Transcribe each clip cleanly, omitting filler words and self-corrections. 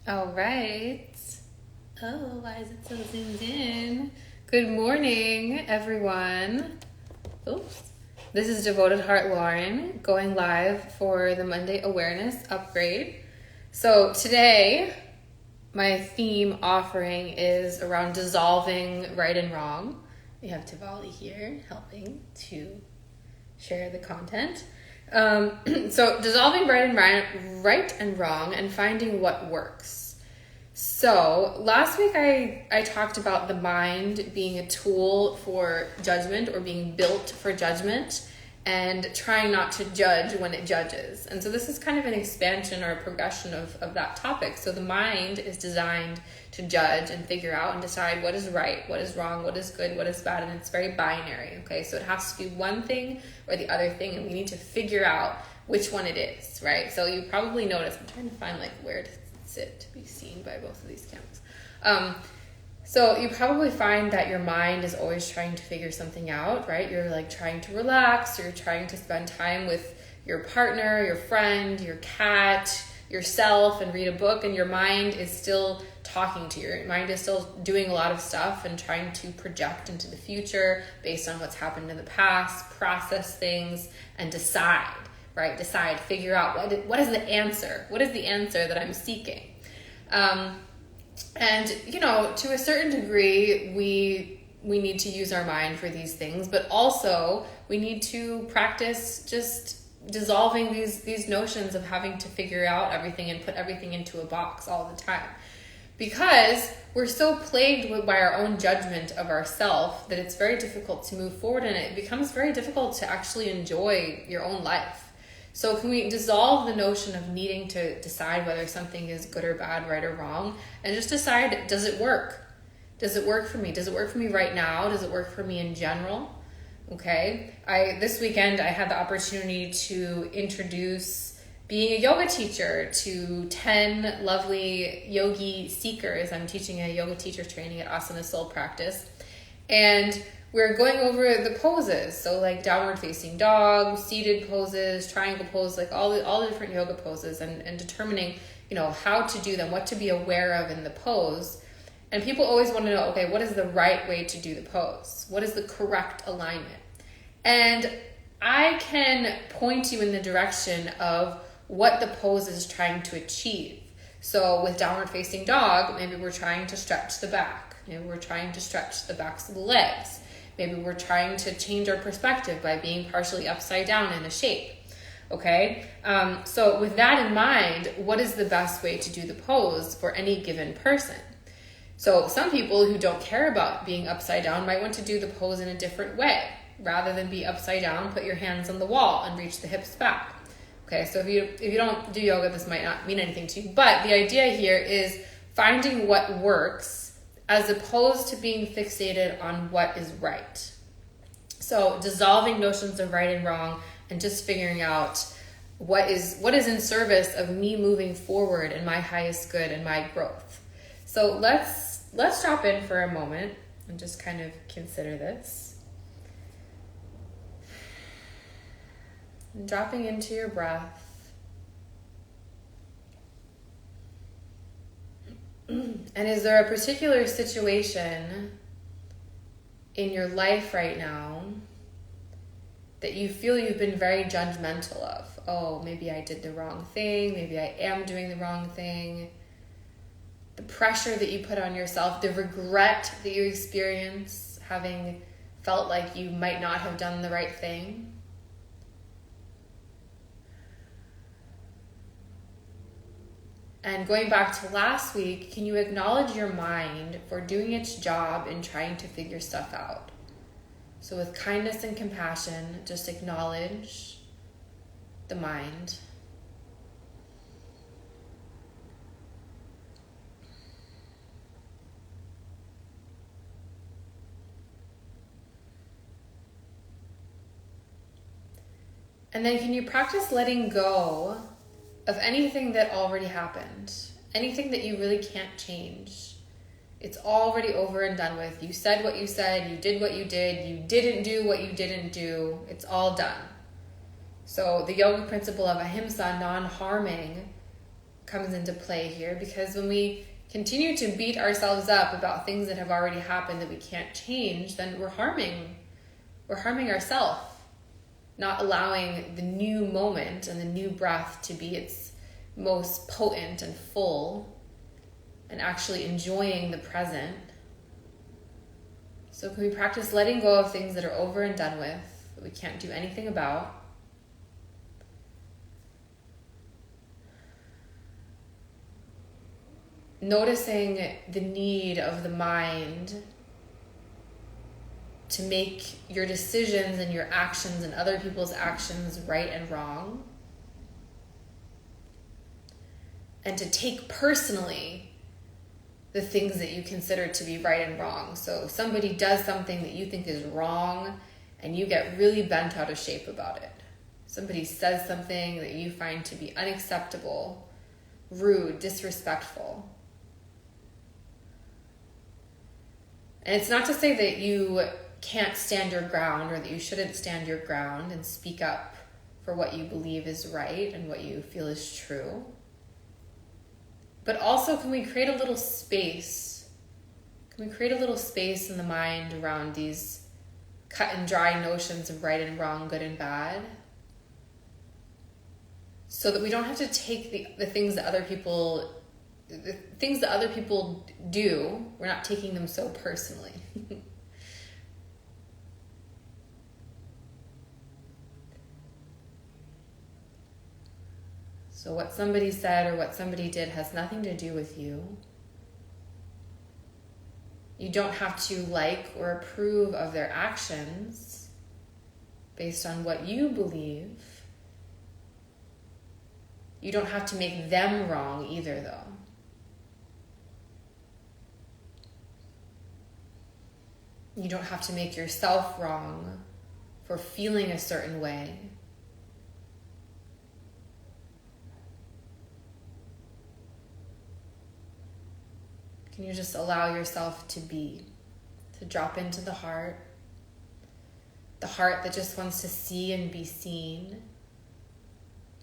All right. Oh, why is it so zoomed in? Good morning, everyone. Oops. This is Devoted Heart Lauren going live for the Monday Awareness Upgrade. So today, my theme offering is around dissolving right and wrong. We have Tivali here helping to share the content. So dissolving right and wrong and finding what works. So last week I talked about the mind being a tool for judgment or being built for judgment and trying not to judge when it judges. And so this is kind of an expansion or a progression of that topic. So the mind is designed to judge and figure out and decide what is right, what is wrong, what is good, what is bad, and it's very binary, okay? So it has to be one thing or the other thing, and we need to figure out which one it is, right? So you probably notice, I'm trying to find like where to sit to be seen by both of these cameras. So you probably find that your mind is always trying to figure something out, right? You're like trying to relax, you're trying to spend time with your partner, your friend, your cat, yourself, and read a book, and your mind is still talking to you. Your mind is still doing a lot of stuff and trying to project into the future based on what's happened in the past, process things, and decide, right? Decide, figure out what is the answer? What is the answer that I'm seeking? And, you know, to a certain degree, we need to use our mind for these things, but also we need to practice just dissolving these notions of having to figure out everything and put everything into a box all the time. Because we're so plagued by our own judgment of ourselves that it's very difficult to move forward, and it becomes very difficult to actually enjoy your own life. So can we dissolve the notion of needing to decide whether something is good or bad, right or wrong, and just decide, does it work? Does it work for me? Does it work for me right now? Does it work for me in general? Okay. This weekend I had the opportunity to introduce being a yoga teacher to 10 lovely yogi seekers. I'm teaching a yoga teacher training at Asana Soul Practice. And we're going over the poses. So like downward facing dog, seated poses, triangle pose, like all the different yoga poses, and determining, you know, how to do them, what to be aware of in the pose. And people always want to know, okay, what is the right way to do the pose? What is the correct alignment? And I can point you in the direction of what the pose is trying to achieve. So with downward facing dog, maybe we're trying to stretch the back. Maybe we're trying to stretch the backs of the legs. Maybe we're trying to change our perspective by being partially upside down in a shape. Okay? So with that in mind, what is the best way to do the pose for any given person? So some people who don't care about being upside down might want to do the pose in a different way. Rather than be upside down, put your hands on the wall and reach the hips back. Okay, so if you don't do yoga, this might not mean anything to you. But the idea here is finding what works as opposed to being fixated on what is right. So dissolving notions of right and wrong and just figuring out what is in service of me moving forward in my highest good and my growth. So let's drop in for a moment and just kind of consider this. And dropping into your breath. And is there a particular situation in your life right now that you feel you've been very judgmental of? Oh, maybe I did the wrong thing. Maybe I am doing the wrong thing. The pressure that you put on yourself, the regret that you experience having felt like you might not have done the right thing. And going back to last week, can you acknowledge your mind for doing its job in trying to figure stuff out? So with kindness and compassion, just acknowledge the mind. And then can you practice letting go of anything that already happened, anything that you really can't change? It's already over and done with. You said what you said, you did what you did, you didn't do what you didn't do. It's all done. So the yoga principle of ahimsa, non-harming, comes into play here, because when we continue to beat ourselves up about things that have already happened that we can't change, then we're harming ourselves, not allowing the new moment and the new breath to be its most potent and full, and actually enjoying the present. So can we practice letting go of things that are over and done with, that we can't do anything about? Noticing the need of the mind to make your decisions and your actions and other people's actions right and wrong. And to take personally the things that you consider to be right and wrong. So somebody does something that you think is wrong and you get really bent out of shape about it. Somebody says something that you find to be unacceptable, rude, disrespectful. And it's not to say that you can't stand your ground or that you shouldn't stand your ground and speak up for what you believe is right and what you feel is true. But also, can we create a little space? Can we create a little space in the mind around these cut and dry notions of right and wrong, good and bad? So that we don't have to take the things that other people do, we're not taking them so personally. So what somebody said or what somebody did has nothing to do with you. You don't have to like or approve of their actions based on what you believe. You don't have to make them wrong either, though. You don't have to make yourself wrong for feeling a certain way. Can you just allow yourself to be, to drop into the heart that just wants to see and be seen.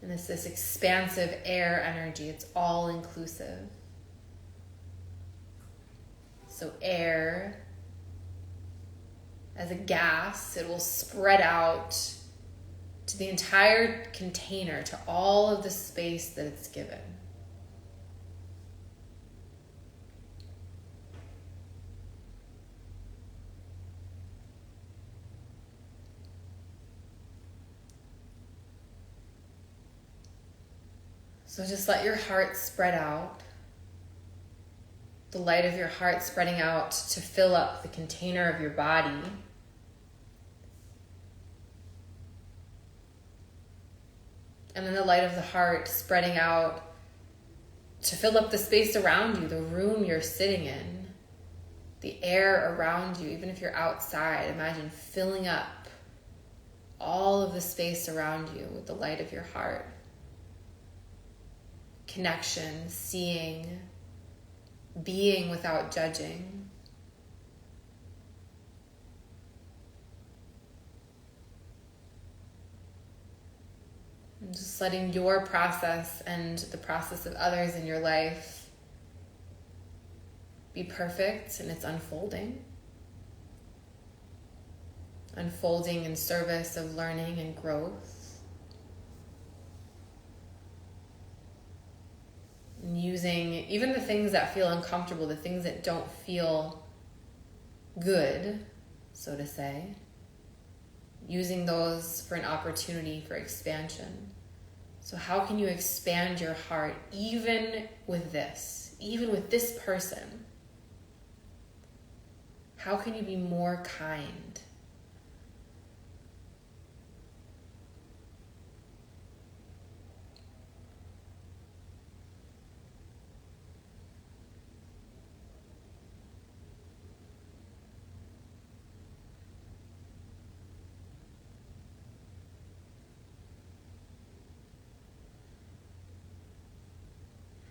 And it's this expansive air energy, it's all inclusive. So air, as a gas, it will spread out to the entire container, to all of the space that it's given. So just let your heart spread out. The light of your heart spreading out to fill up the container of your body. And then the light of the heart spreading out to fill up the space around you, the room you're sitting in, the air around you. Even if you're outside, imagine filling up all of the space around you with the light of your heart. Connection, seeing, being without judging. And just letting your process and the process of others in your life be perfect in its unfolding. Unfolding in service of learning and growth. And using even the things that feel uncomfortable, the things that don't feel good, so to say, using those for an opportunity for expansion. So how can you expand your heart even with this person? How can you be more kind?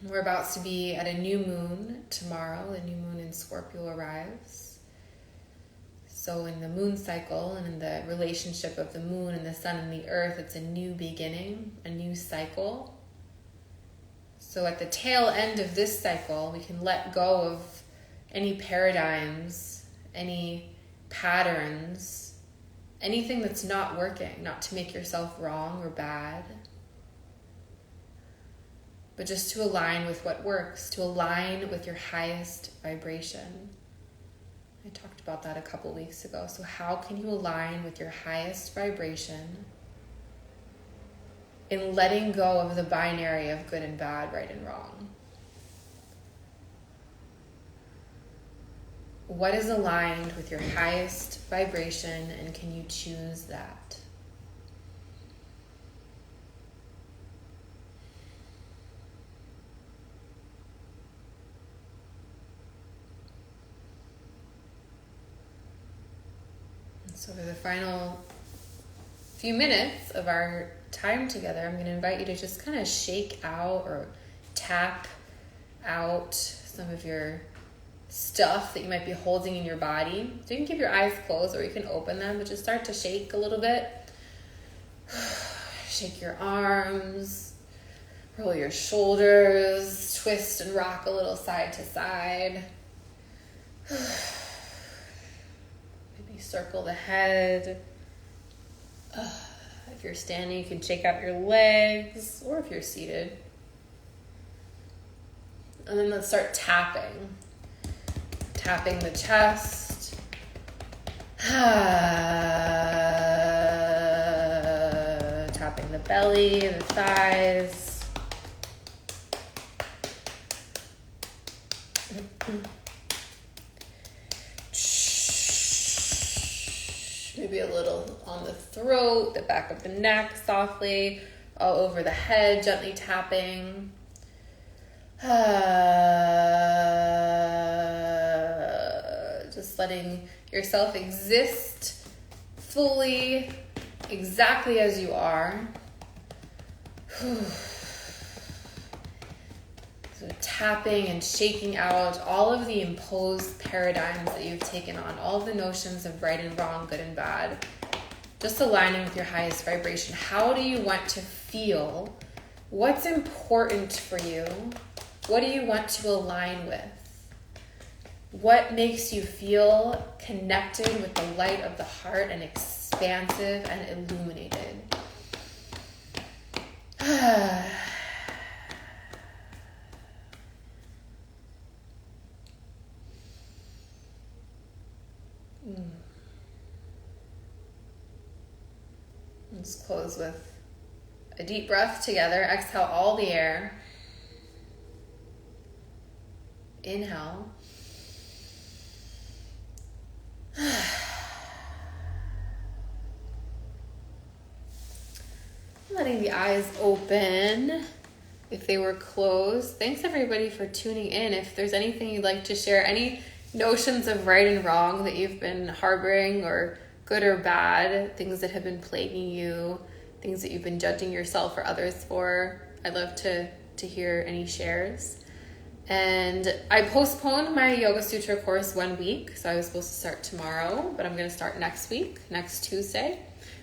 We're about to be at a new moon tomorrow. The new moon in Scorpio arrives. So in the moon cycle and in the relationship of the moon and the sun and the earth, it's a new beginning, a new cycle. So So at the tail end of this cycle, we can let go of any paradigms, any patterns, anything that's not working, not to make yourself wrong or bad, but just to align with what works, to align with your highest vibration. I talked about that a couple weeks ago. So how can you align with your highest vibration in letting go of the binary of good and bad, right and wrong? What is aligned with your highest vibration, and can you choose that? So for the final few minutes of our time together, I'm going to invite you to just kind of shake out or tap out some of your stuff that you might be holding in your body. So you can keep your eyes closed or you can open them, but just start to shake a little bit. Shake your arms, roll your shoulders, twist and rock a little side to side. Circle the head. If you're standing, you can shake out your legs, or if you're seated. And then let's start tapping. Tapping the chest. Tapping the belly, the thighs. Maybe a little on the throat, the back of the neck, softly, all over the head, gently tapping. Just letting yourself exist fully, exactly as you are. So tapping and shaking out all of the imposed paradigms that you've taken on, all of the notions of right and wrong, good and bad. Just aligning with your highest vibration. How do you want to feel? What's important for you? What do you want to align with? What makes you feel connected with the light of the heart and expansive and illuminated? Let's close with a deep breath together. Exhale all the air. Inhale. Letting the eyes open if they were closed. Thanks everybody for tuning in. If there's anything you'd like to share, any notions of right and wrong that you've been harboring, or good or bad, things that have been plaguing you, things that you've been judging yourself or others for, I'd love to hear any shares. And I postponed my Yoga Sutra course 1 week, so I was supposed to start tomorrow, but I'm going to start next week, next Tuesday.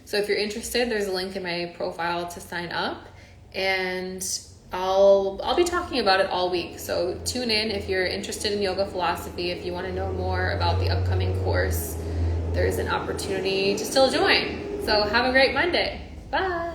So if you're interested, there's a link in my profile to sign up, and I'll be talking about it all week. So tune in if you're interested in yoga philosophy, if you want to know more about the upcoming course. There's an opportunity to still join. So have a great Monday. Bye.